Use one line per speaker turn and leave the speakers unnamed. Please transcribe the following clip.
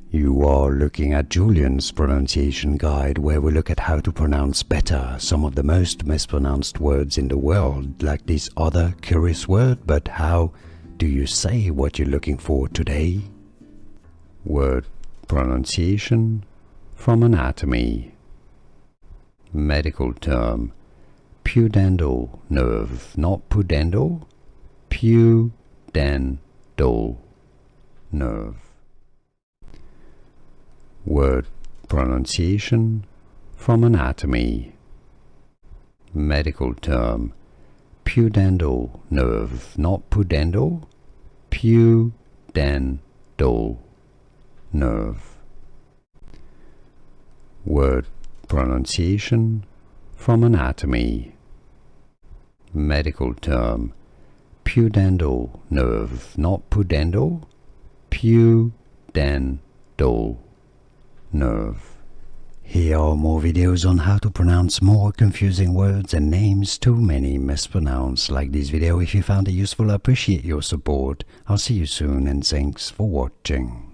You are looking at Julian's pronunciation guide, where we look at how to pronounce better some of the most mispronounced words in the world, like this other curious word. But how do you say what you're looking for today? Word pronunciation from anatomy. Medical term: pudendal nerve, not pudendal, pudendal nerve. Word pronunciation from anatomy. Medical term: pudendal nerve, not pudendal, pudendal nerve. Word pronunciation from anatomy. Medical term: pudendal nerve, not pudendal, pudendal nerve. Here are more videos on how to pronounce more confusing words and names too many mispronounced. Like this video if you found it useful. I appreciate your support. I'll see you soon and thanks for watching.